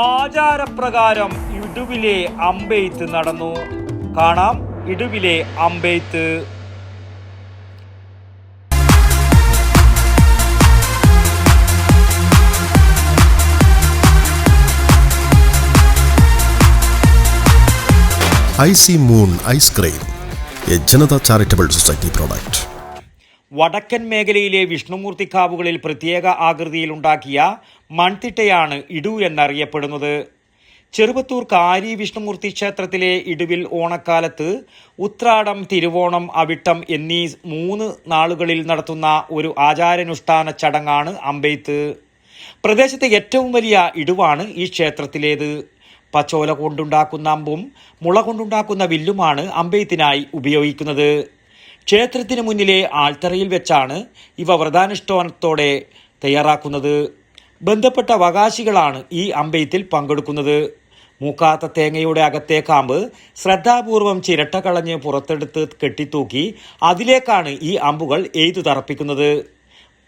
ആചാരപ്രകാരം ഇടുവിലെ അമ്പെയ്ത്ത് നടന്നു. കാണാം ഇടുവിലെ അമ്പെയ്ത്ത്. Icy moon ice cream, a Janata charitable society product. വടക്കൻ മേഖലയിലെ വിഷ്ണുമൂർത്തിക്കാവുകളിൽ പ്രത്യേക ആകൃതിയിലുണ്ടാക്കിയ മൺതിട്ടയാണ് ഇടു എന്നറിയപ്പെടുന്നത്. ചെറുവത്തൂർ കാരി വിഷ്ണുമൂർത്തി ക്ഷേത്രത്തിലെ ഇടുവിൽ ഓണക്കാലത്ത് ഉത്രാടം, തിരുവോണം, അവിട്ടം എന്നീ 3 നാളുകളിൽ നടത്തുന്ന ഒരു ആചാരാനുഷ്ഠാന ചടങ്ങാണ് അമ്പെയ്ത്ത്. പ്രദേശത്തെ ഏറ്റവും വലിയ ഇടുവാണ് ഈ ക്ഷേത്രത്തിലേത്. പച്ചോല കൊണ്ടുണ്ടാക്കുന്ന അമ്പും മുള കൊണ്ടുണ്ടാക്കുന്ന വില്ലുമാണ് അമ്പെയ്ത്തിനായി ഉപയോഗിക്കുന്നത്. ക്ഷേത്രത്തിന് മുന്നിലെ ആൽത്തറയിൽ വെച്ചാണ് ഇവ വ്രതാനുഷ്ഠാനത്തോടെ തയ്യാറാക്കുന്നത്. ബന്ധപ്പെട്ട അവകാശികളാണ് ഈ അമ്പെയ്ത്തിൽ പങ്കെടുക്കുന്നത്. മൂക്കാത്ത തേങ്ങയുടെ അകത്തെ കാമ്പ് ശ്രദ്ധാപൂർവം ചിരട്ട കളഞ്ഞ് പുറത്തെടുത്ത് കെട്ടിത്തൂക്കി അതിലേക്കാണ് ഈ അമ്പുകൾ എയ്തു തറപ്പിക്കുന്നത്.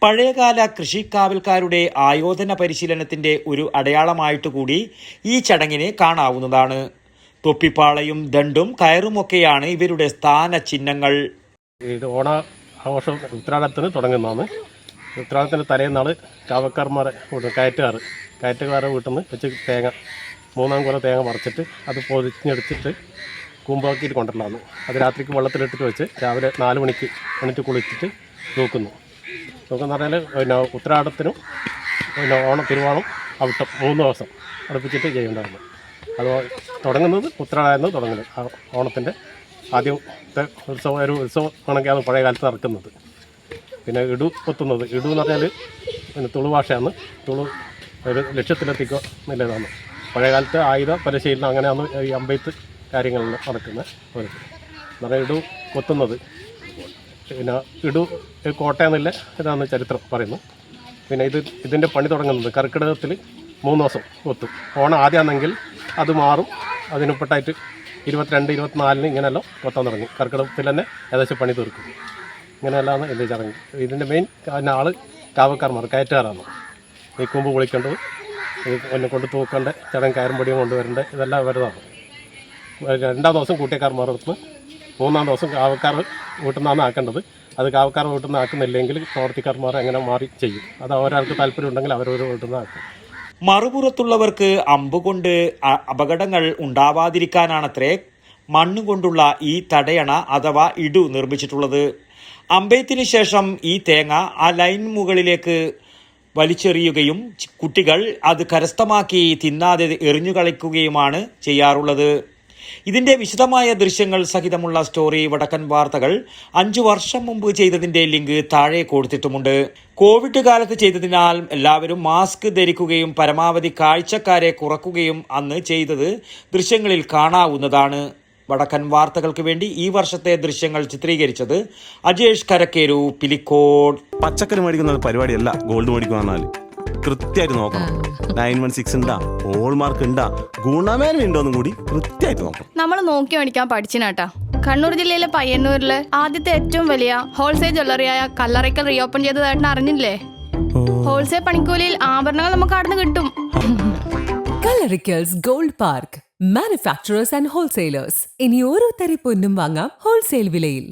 പഴയകാല കൃഷിക്കാവൽക്കാരുടെ ആയോധന പരിശീലനത്തിന്റെ ഒരു അടയാളമായിട്ട് കൂടി ഈ ചടങ്ങിനെ കാണാവുന്നതാണ്. തൊപ്പിപ്പാളയും ദണ്ടും കയറുമൊക്കെയാണ് ഇവരുടെ സ്ഥാന ചിഹ്നങ്ങൾ. ഇത് ഓണ ആഘോഷം ഉത്രാടത്തിന് തുടങ്ങുന്നതാണ്. ഉത്രാടത്തിന് തലേന്നാൾ കാവക്കാർമാരെ കയറ്റുകാരെ വീട്ടിൽ നിന്ന് വെച്ച് തേങ്ങ 3 കുല തേങ്ങ മറച്ചിട്ട് അത് പൊതിഞ്ഞെടുത്തിട്ട് കൂമ്പാക്കിയിട്ട് കൊണ്ടുവരലാണ്. അത് രാത്രിക്ക് വെള്ളത്തിലിട്ടിട്ട് വെച്ച് രാവിലെ 4 മണിക്ക് എണീറ്റ് കുളിച്ചിട്ട് തൂക്കുന്നു. തൂക്കെന്ന് പറഞ്ഞാൽ പിന്നെ ഉത്രാടത്തിനും പിന്നെ തിരുവോണം, അവിട്ടം 3 ദിവസം അടുപ്പിച്ചിട്ട് ചെയ്യേണ്ടതാണ്. അത് തുടങ്ങുന്നത് ഉത്രാടമായിരുന്നു തുടങ്ങുന്നത്. ഓണത്തിൻ്റെ ആദ്യത്തെ ഒരു ഉത്സവമാണെങ്കിൽ പഴയ കാലത്ത് നടക്കുന്നത്. പിന്നെ ഇടു കൊത്തുന്നത്, ഇടു എന്ന് പറഞ്ഞാൽ പിന്നെ തുളു ഭാഷയാണ്. തുളു ഒരു ലക്ഷ്യത്തിലെത്തിക്കുക എന്നുള്ളതാണ്. പഴയകാലത്ത് ആയുധ പരിശീലനം അങ്ങനെയാണ് ഈ അമ്പെയ്ത്ത് കാര്യങ്ങളിൽ നടക്കുന്നത്. എന്ന് പറഞ്ഞാൽ ഇടു കൊത്തുന്നത് പിന്നെ ഇടു കോട്ടയെന്നില്ല ഇതാണ് ചരിത്രം പറയുന്നത്. പിന്നെ ഇതിൻ്റെ പണി തുടങ്ങുന്നത് കർക്കിടകത്തിൽ 3 ദിവസം കൊത്തും. ഓണം ആദ്യമാണെങ്കിൽ അത് മാറും. അതിനുപ്പെട്ടായിട്ട് 22, 24 ഇങ്ങനെയെല്ലാം കൊത്താൻ തുടങ്ങി. കർക്കിടകത്തിൽ തന്നെ ഏകദേശം പണി തീർക്കും. ഇങ്ങനെയെല്ലാം ഇതിൻ്റെ ചടങ്ങ്. ഇതിൻ്റെ മെയിൻ ആൾ കാവക്കാർമാർ, കയറ്റുകാരാണ്. ഈ കൂമ്പ് പൊളിക്കേണ്ടത്, എന്നെ കൊണ്ട് തൂക്കേണ്ട ചടങ്ങ്, കയറും പൊടിയും കൊണ്ടുവരേണ്ടത്, ഇതെല്ലാം വരുന്നതാണ്. 2-ാം ദിവസം കൂട്ടിയക്കാർമാർ എടുത്ത് 3-ാം ദിവസം കാവക്കാർ വീട്ടിൽ നിന്നാണ് ആക്കേണ്ടത്. അത് കാവക്കാർ വീട്ടിൽ നിന്ന് ആക്കുന്നില്ലെങ്കിൽ പ്രവർത്തിക്കാർമാർ അങ്ങനെ മാറി ചെയ്യും. അത് ഒരാൾക്ക് താല്പര്യം ഉണ്ടെങ്കിൽ അവരവർ വീട്ടിൽ നിന്ന് ആക്കും. മറുപുറത്തുള്ളവർക്ക് അമ്പുകൊണ്ട് അപകടങ്ങൾ ഉണ്ടാവാതിരിക്കാനാണത്രേ മണ്ണുകൊണ്ടുള്ള ഈ തടയണ അഥവാ ഇടു നിർമ്മിച്ചിട്ടുള്ളത്. അമ്പെയ്ത്തിന് ശേഷം ഈ തേങ്ങ ആ ലൈൻ മുകളിലേക്ക് വലിച്ചെറിയുകയും കുട്ടികൾ അത് കരസ്ഥമാക്കി തിന്നാതെ എറിഞ്ഞു കളിക്കുകയുമാണ് ചെയ്യാറുള്ളത്. ഇതിന്റെ വിശദമായ ദൃശ്യങ്ങൾ സഹിതമുള്ള സ്റ്റോറി വടക്കൻ വാർത്തകൾ 5 വർഷം മുമ്പ് ചെയ്തതിന്റെ ലിങ്ക് താഴെ കൊടുത്തിട്ടുമുണ്ട്. കോവിഡ് കാലത്ത് ചെയ്തതിനാൽ എല്ലാവരും മാസ്ക് ധരിക്കുകയും പരമാവധി കാഴ്ചക്കാരെ കുറക്കുകയും അന്ന് ചെയ്തത് ദൃശ്യങ്ങളിൽ കാണാവുന്നതാണ്. വടക്കൻ വാർത്തകൾക്ക് വേണ്ടി ഈ വർഷത്തെ ദൃശ്യങ്ങൾ ചിത്രീകരിച്ചത് അജേഷ് കരക്കേരു, പിലിക്കോട്. പച്ചക്കറി മേടിക്കുന്ന പരിപാടിയല്ല ഗോൾഡ് മേടിക്കുക. കൃത്യമായിട്ട് നോക്കണം. 916 ഉണ്ടാ, ഹോൾമാർക്ക് ഉണ്ടാ, ഗുണമേന്മ ഉണ്ടോന്നും കൂടി കൃത്യമായിട്ട് നോക്കണം. നമ്മൾ നോക്കി മേടിക്കാൻ പഠിച്ചിനാട്ടാ. കണ്ണൂർ ജില്ലയിലെ പയ്യന്നൂരില് ആദ്യത്തെ ഏറ്റവും വലിയ ഹോൾസെയിൽ ജ്വല്ലറിയായ കല്ലറയ്ക്കൽ റീഓപ്പൺ ചെയ്തതായിട്ട് അറിഞ്ഞില്ലേ? ഹോൾസെയിൽ പണിക്കൂലിയിൽ ആഭരണങ്ങൾ നമുക്ക് അവിടെ നിന്ന് കിട്ടും. Kallarickals gold park, manufacturers and wholesalers. ഇനി ഓരോ തരി പൊന്നും വാങ്ങാം ഹോൾസെയിൽ വിലയിൽ.